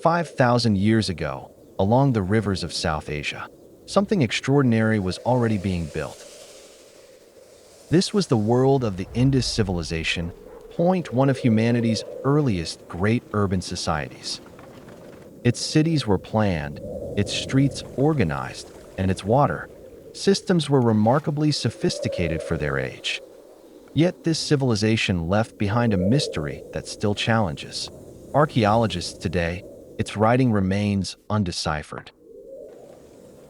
5,000 years ago, along the rivers of South Asia, something extraordinary was already being built. This was the world of the Indus Civilization, one of humanity's earliest great urban societies. Its cities were planned, its streets organized, and its water systems were remarkably sophisticated for their age. Yet this civilization left behind a mystery that still challenges archaeologists today. Its writing remains undeciphered.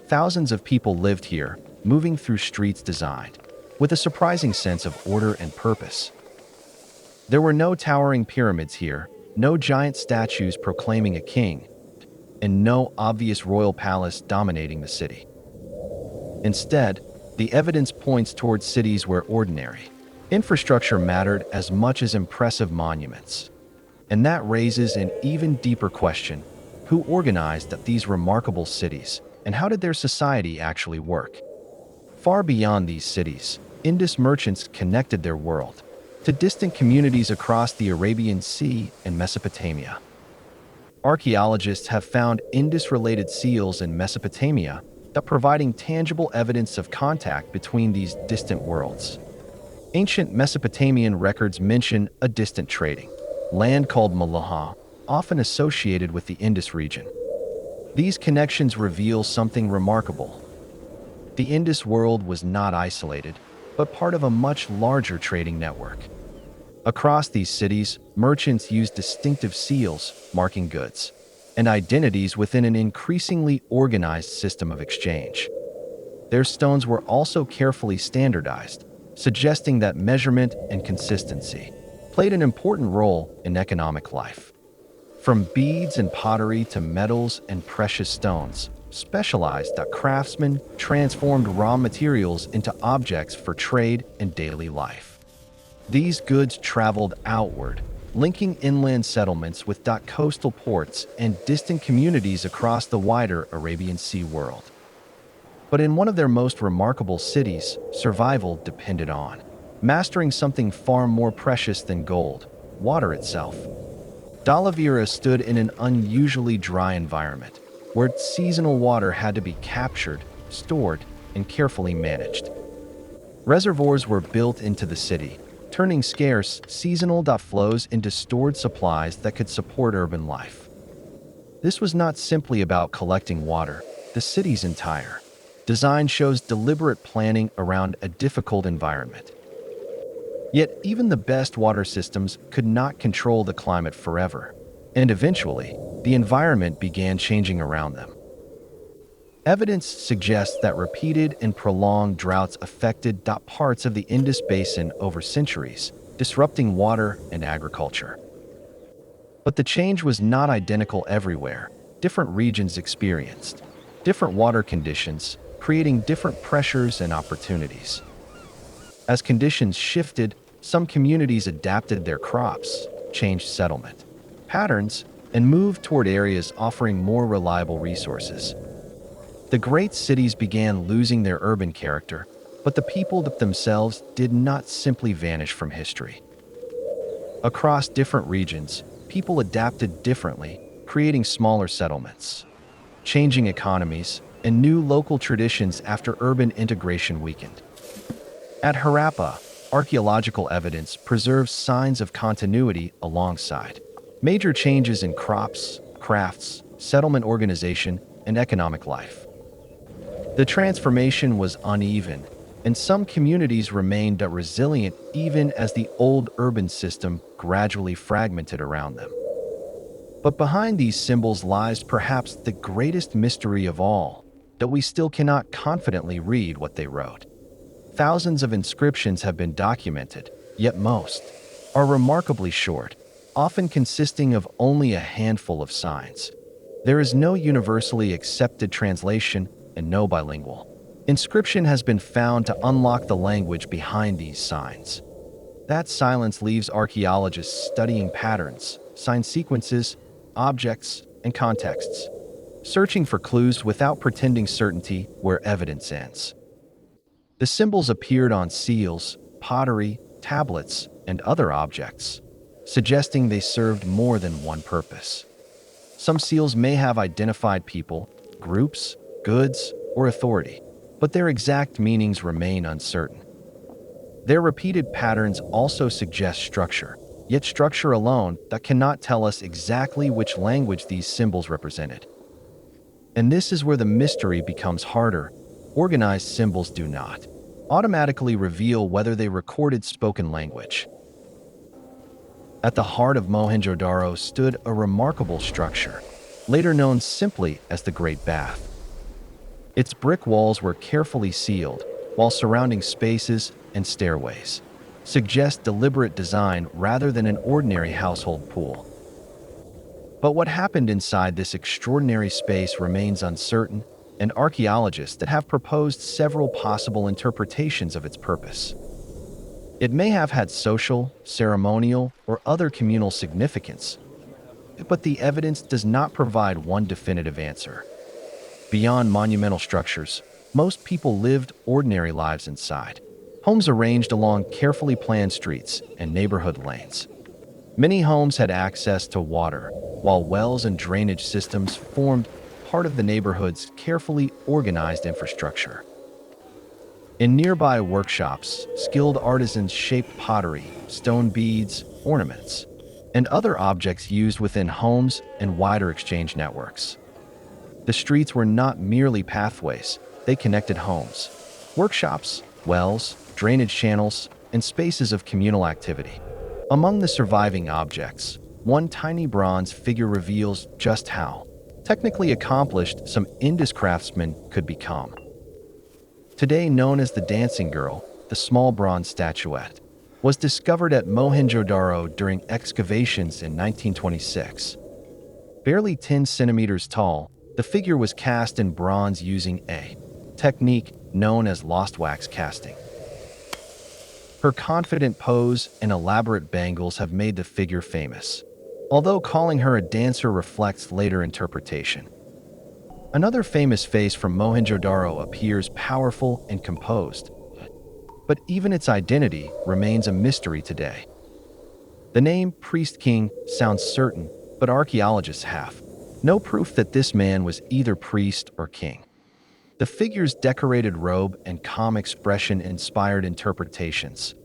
Thousands of people lived here, moving through streets designed with a surprising sense of order and purpose. There were no towering pyramids here, no giant statues proclaiming a king, and no obvious royal palace dominating the city. Instead, the evidence points towards cities where ordinary infrastructure mattered as much as impressive monuments. And that raises an even deeper question: who organized these remarkable cities, and how did their society actually work? Far beyond these cities, Indus merchants connected their world to distant communities across the Arabian Sea and Mesopotamia. Archaeologists have found Indus-related seals in Mesopotamia that providing tangible evidence of contact between these distant worlds. Ancient Mesopotamian records mention a distant trading land called Malaha, often associated with the Indus region. These connections reveal something remarkable. The Indus world was not isolated, but part of a much larger trading network. Across these cities, merchants used distinctive seals marking goods and identities within an increasingly organized system of exchange. Their stones were also carefully standardized, suggesting that measurement and consistency played an important role in economic life. From beads and pottery to metals and precious stones, specialized craftsmen transformed raw materials into objects for trade and daily life. These goods traveled outward, linking inland settlements with coastal ports and distant communities across the wider Arabian Sea world. But in one of their most remarkable cities, survival depended on mastering something far more precious than gold: water itself. Dholavira stood in an unusually dry environment, where seasonal water had to be captured, stored, and carefully managed. Reservoirs were built into the city, turning scarce seasonal flows into stored supplies that could support urban life. This was not simply about collecting water. The city's entire design shows deliberate planning around a difficult environment. Yet even the best water systems could not control the climate forever, and eventually, the environment began changing around them. Evidence suggests that repeated and prolonged droughts affected parts of the Indus Basin over centuries, disrupting water and agriculture. But the change was not identical everywhere. Different regions experienced different water conditions, creating different pressures and opportunities. As conditions shifted, some communities adapted their crops, changed settlement patterns, and moved toward areas offering more reliable resources. The great cities began losing their urban character, but the people themselves did not simply vanish from history. Across different regions, people adapted differently, creating smaller settlements, changing economies, and new local traditions after urban integration weakened. At Harappa, archaeological evidence preserves signs of continuity alongside major changes in crops, crafts, settlement organization, and economic life. The transformation was uneven, and some communities remained resilient even as the old urban system gradually fragmented around them. But behind these symbols lies perhaps the greatest mystery of all, that we still cannot confidently read what they wrote. Thousands of inscriptions have been documented, yet most are remarkably short, often consisting of only a handful of signs. There is no universally accepted translation and no bilingual inscription has been found to unlock the language behind these signs. That silence leaves archaeologists studying patterns, sign sequences, objects, and contexts, searching for clues without pretending certainty where evidence ends. The symbols appeared on seals, pottery, tablets, and other objects, suggesting they served more than one purpose. Some seals may have identified people, groups, goods, or authority, but their exact meanings remain uncertain. Their repeated patterns also suggest structure, yet structure alone that cannot tell us exactly which language these symbols represented. And this is where the mystery becomes harder. Organized symbols do not automatically reveal whether they recorded spoken language. At the heart of Mohenjo-daro stood a remarkable structure, later known simply as the Great Bath. Its brick walls were carefully sealed, while surrounding spaces and stairways suggest deliberate design rather than an ordinary household pool. But what happened inside this extraordinary space remains uncertain, and archaeologists that have proposed several possible interpretations of its purpose. It may have had social, ceremonial, or other communal significance, but the evidence does not provide one definitive answer. Beyond monumental structures, most people lived ordinary lives inside, homes arranged along carefully planned streets and neighborhood lanes. Many homes had access to water, while wells and drainage systems formed part of the neighborhood's carefully organized infrastructure. In nearby workshops, skilled artisans shaped pottery, stone beads, ornaments, and other objects used within homes and wider exchange networks. The streets were not merely pathways, they connected homes, workshops, wells, drainage channels, and spaces of communal activity. Among the surviving objects, one tiny bronze figure reveals just how technically accomplished some Indus craftsmen could become. Today known as the Dancing Girl, the small bronze statuette was discovered at Mohenjo-daro during excavations in 1926. Barely 10 centimeters tall, the figure was cast in bronze using a technique known as lost wax casting. Her confident pose and elaborate bangles have made the figure famous, although calling her a dancer reflects later interpretation. Another famous face from Mohenjo-daro appears powerful and composed, but even its identity remains a mystery today. The name Priest King sounds certain, but archaeologists have no proof that this man was either priest or king. The figure's decorated robe and calm expression inspired interpretations,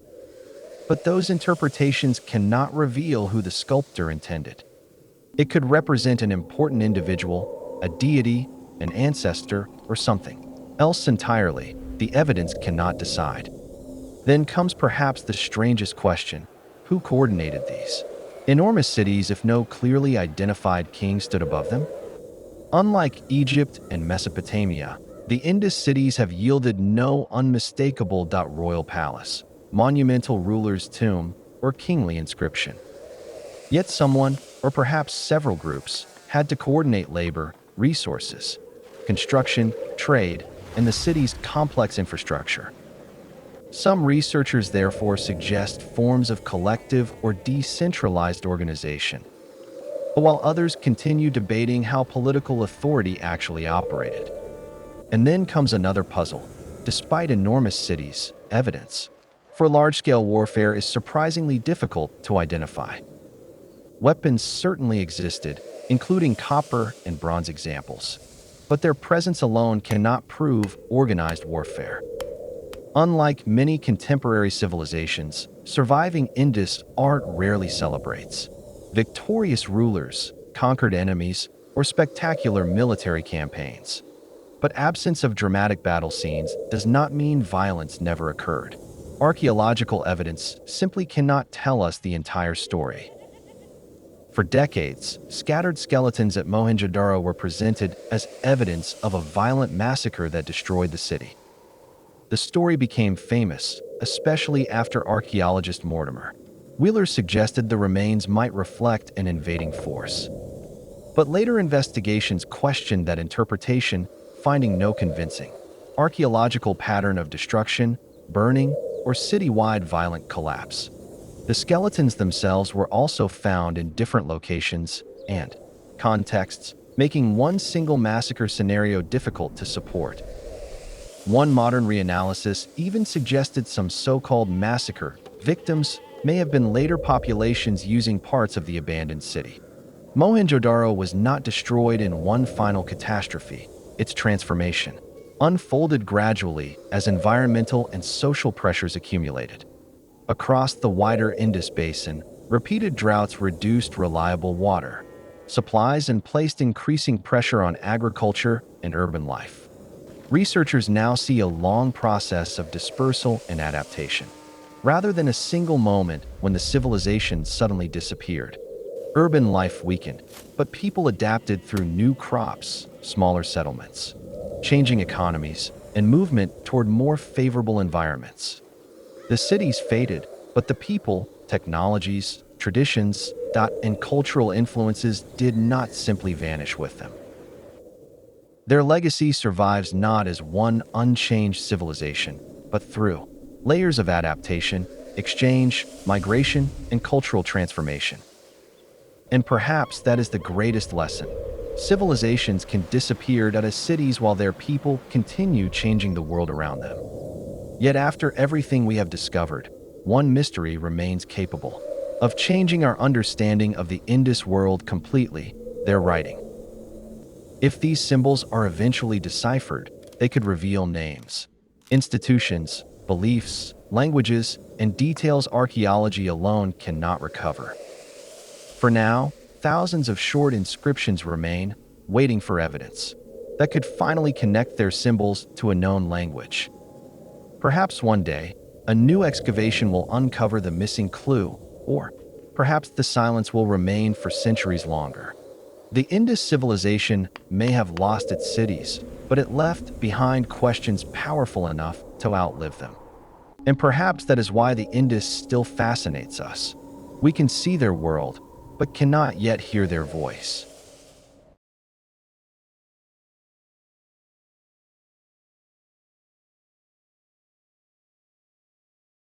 but those interpretations cannot reveal who the sculptor intended. It could represent an important individual, a deity, an ancestor, or something else entirely. The evidence cannot decide. Then comes perhaps the strangest question: who coordinated these enormous cities if no clearly identified king stood above them? Unlike Egypt and Mesopotamia, the Indus cities have yielded no unmistakable royal palace, monumental ruler's tomb, or kingly inscription. Yet someone, or perhaps several groups, had to coordinate labor, resources, construction, trade, and the city's complex infrastructure. Some researchers therefore suggest forms of collective or decentralized organization, while others continue debating how political authority actually operated. And then comes another puzzle. Despite enormous cities, evidence for large-scale warfare is surprisingly difficult to identify. Weapons certainly existed, including copper and bronze examples, but their presence alone cannot prove organized warfare. Unlike many contemporary civilizations, surviving Indus art rarely celebrates victorious rulers, conquered enemies, or spectacular military campaigns. But absence of dramatic battle scenes does not mean violence never occurred. Archaeological evidence simply cannot tell us the entire story. For decades, scattered skeletons at Mohenjo-daro were presented as evidence of a violent massacre that destroyed the city. The story became famous, especially after archaeologist Mortimer Wheeler suggested the remains might reflect an invading force. But later investigations questioned that interpretation, finding no convincing archaeological pattern of destruction, burning, or citywide violent collapse. The skeletons themselves were also found in different locations and contexts, making one single massacre scenario difficult to support. One modern reanalysis even suggested some so-called massacre victims may have been later populations using parts of the abandoned city. Mohenjo-daro was not destroyed in one final catastrophe. Its transformation unfolded gradually as environmental and social pressures accumulated. Across the wider Indus Basin, repeated droughts reduced reliable water supplies and placed increasing pressure on agriculture and urban life. Researchers now see a long process of dispersal and adaptation, rather than a single moment when the civilization suddenly disappeared. Urban life weakened, but people adapted through new crops, smaller settlements, changing economies, and movement toward more favorable environments. The cities faded, but the people, technologies, traditions, and cultural influences did not simply vanish with them. Their legacy survives not as one unchanged civilization, but through layers of adaptation, exchange, migration, and cultural transformation. And perhaps that is the greatest lesson. Civilizations can disappear out of cities while their people continue changing the world around them. Yet after everything we have discovered, one mystery remains capable of changing our understanding of the Indus world completely: their writing. If these symbols are eventually deciphered, they could reveal names, institutions, beliefs, languages, and details archaeology alone cannot recover. For now, thousands of short inscriptions remain, waiting for evidence that could finally connect their symbols to a known language. Perhaps one day, a new excavation will uncover the missing clue, or perhaps the silence will remain for centuries longer. The Indus civilization may have lost its cities, but it left behind questions powerful enough to outlive them. And perhaps that is why the Indus still fascinates us. We can see their world, but cannot yet hear their voice.